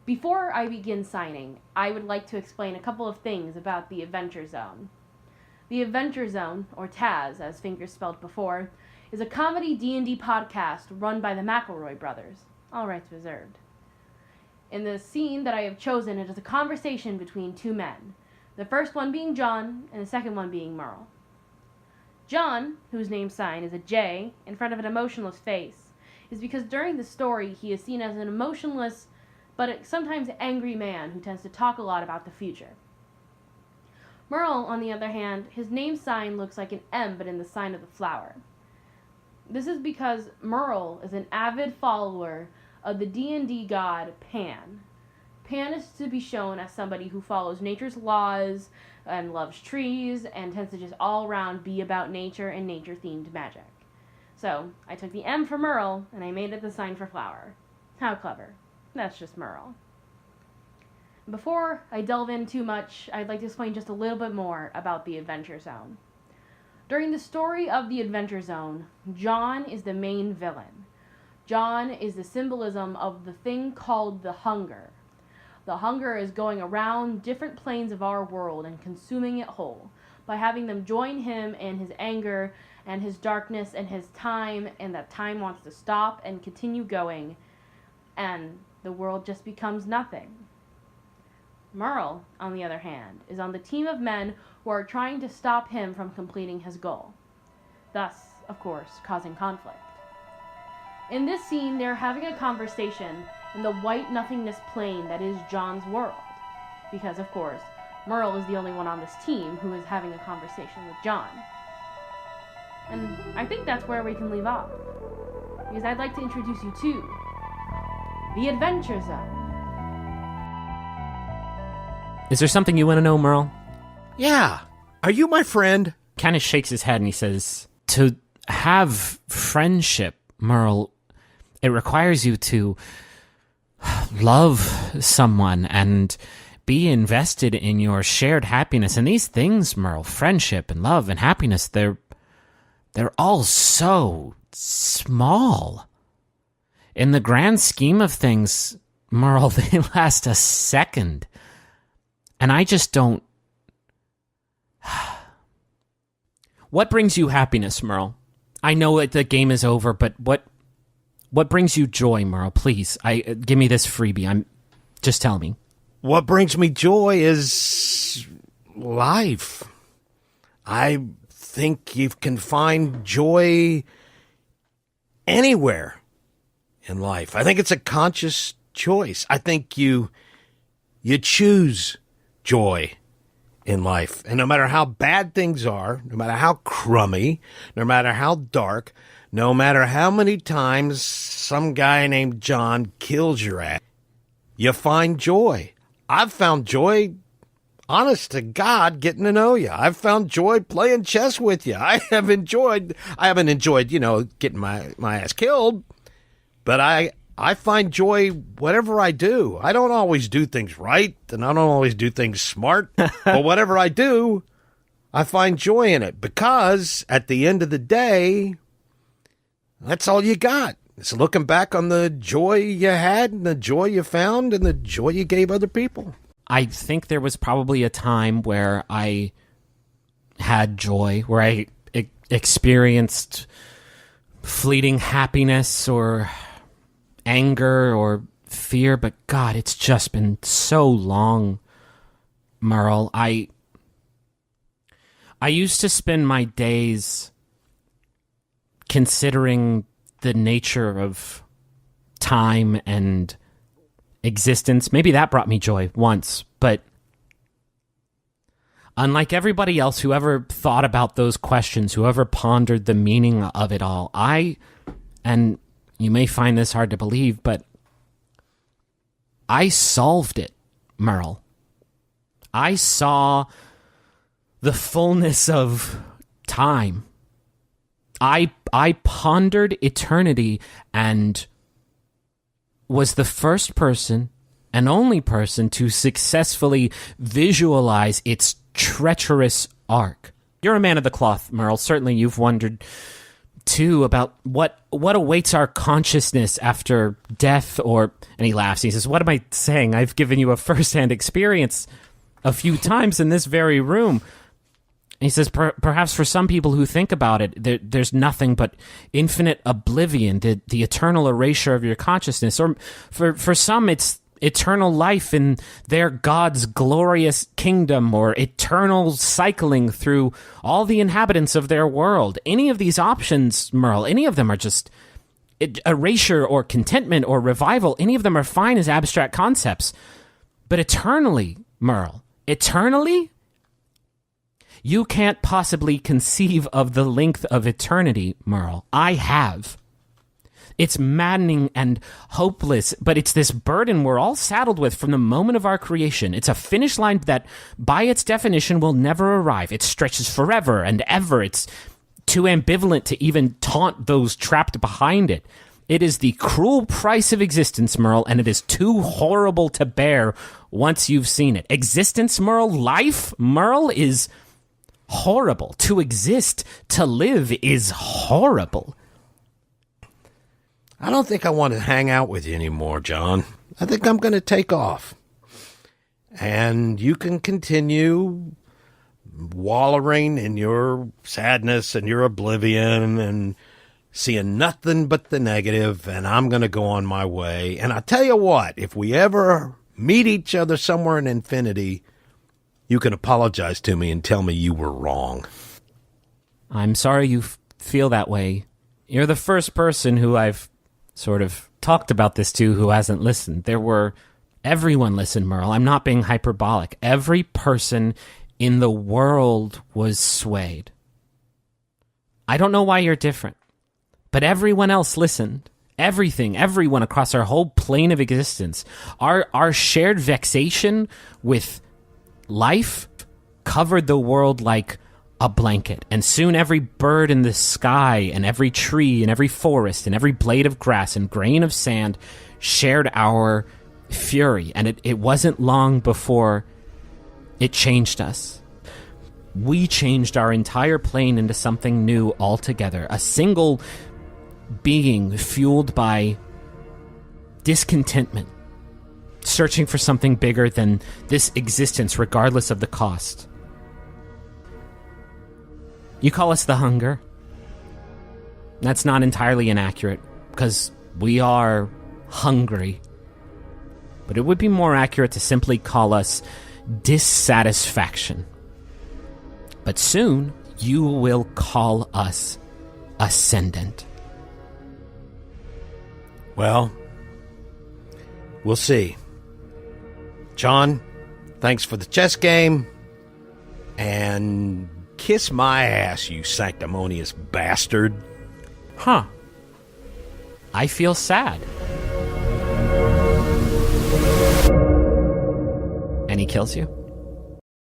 Before I begin signing, I would like to explain a couple of things about the Adventure Zone. The Adventure Zone, or TAZ, as Fingers spelled before, is a comedy D&D podcast run by the McElroy brothers. All rights reserved. In the scene that I have chosen, it is a conversation between two men, the first one being John and the second one being Merle. John, whose name sign is a J in front of an emotionless face, is because during the story he is seen as an emotionless but sometimes angry man who tends to talk a lot about the future. Merle, on the other hand, his name sign looks like an M but in the sign of the flower. This is because Merle is an avid follower of the D&D god Pan. Pan is to be shown as somebody who follows nature's laws and loves trees and tends to just all around be about nature and nature-themed magic. So, I took the M for Merle and I made it the sign for flower. How clever. That's just Merle. Before I delve in too much, I'd like to explain just a little bit more about the Adventure Zone. During the story of the Adventure Zone, John is the main villain. John is the symbolism of the thing called the hunger. The hunger is going around different planes of our world and consuming it whole, by having them join him in his anger and his darkness and his time, and that time wants to stop and continue going, and the world just becomes nothing. Merle, on the other hand, is on the team of men who are trying to stop him from completing his goal, thus, of course, causing conflict. In this scene, they're having a conversation in the white nothingness plane that is John's world, because, of course, Merle is the only one on this team who is having a conversation with John. And I think that's where we can leave off, because I'd like to introduce you to the Adventure Zone. Is there something you want to know, Merle? Yeah. Are you my friend? Kind of shakes his head and he says, to have friendship, Merle, it requires you to love someone and be invested in your shared happiness. And these things, Merle, friendship and love and happiness, they're all so small. In the grand scheme of things, Merle, they last a second. And I just don't... What brings you happiness, Merle? I know the game is over, but what brings you joy, Merle? Please, give me this freebie. Just tell me. What brings me joy is life. I think you can find joy anywhere in life. I think it's a conscious choice. I think you choose joy in life. And no matter how bad things are, no matter how crummy, no matter how dark, no matter how many times some guy named John kills your ass, you find joy. I've found joy, honest to God, getting to know you. I've found joy playing chess with you. I haven't enjoyed, getting my ass killed, but I find joy whatever I do. I don't always do things right, and I don't always do things smart, but whatever I do, I find joy in it, because at the end of the day, that's all you got. It's looking back on the joy you had and the joy you found and the joy you gave other people. I think there was probably a time where I had joy, where I experienced fleeting happiness or anger or fear, but God, it's just been so long, Merle. I used to spend my days considering the nature of time and existence. Maybe that brought me joy once, but unlike everybody else who ever thought about those questions, who ever pondered the meaning of it all, and you may find this hard to believe, but I solved it, Merle. I saw the fullness of time. I pondered eternity and was the first person and only person to successfully visualize its treacherous arc. You're a man of the cloth, Merle. Certainly you've wandered too, about what awaits our consciousness after death, and he laughs. He says, what am I saying? I've given you a first-hand experience a few times in this very room. He says, perhaps for some people who think about it, there's nothing but infinite oblivion, the eternal erasure of your consciousness. Or for some, it's eternal life in their God's glorious kingdom, or eternal cycling through all the inhabitants of their world. Any of these options, Merle, any of them are just erasure or contentment or revival. Any of them are fine as abstract concepts. But eternally, Merle, eternally? You can't possibly conceive of the length of eternity, Merle. I have. It's maddening and hopeless, but it's this burden we're all saddled with from the moment of our creation. It's a finish line that, by its definition, will never arrive. It stretches forever and ever. It's too ambivalent to even taunt those trapped behind it. It is the cruel price of existence, Merle, and it is too horrible to bear once you've seen it. Existence, Merle, life, Merle, is horrible. To exist, to live, is horrible. I don't think I want to hang out with you anymore, John. I think I'm going to take off. And you can continue wallowing in your sadness and your oblivion and seeing nothing but the negative, and I'm going to go on my way. And I tell you what, if we ever meet each other somewhere in infinity, you can apologize to me and tell me you were wrong. I'm sorry you feel that way. You're the first person who I've sort of talked about this to who hasn't listened. Everyone listened, Merle. I'm not being hyperbolic. Every person in the world was swayed. I don't know why you're different, but everyone else listened. Everyone across our whole plane of existence. Our shared vexation with life covered the world like a blanket, and soon every bird in the sky and every tree and every forest and every blade of grass and grain of sand shared our fury, and it wasn't long before it changed us. We changed our entire plane into something new altogether, a single being fueled by discontentment, searching for something bigger than this existence, regardless of the cost. You call us the hunger. That's not entirely inaccurate, because we are hungry. But it would be more accurate to simply call us dissatisfaction. But soon, you will call us ascendant. Well, we'll see. John, thanks for the chess game. And kiss my ass, you sanctimonious bastard. Huh. I feel sad. And he kills you?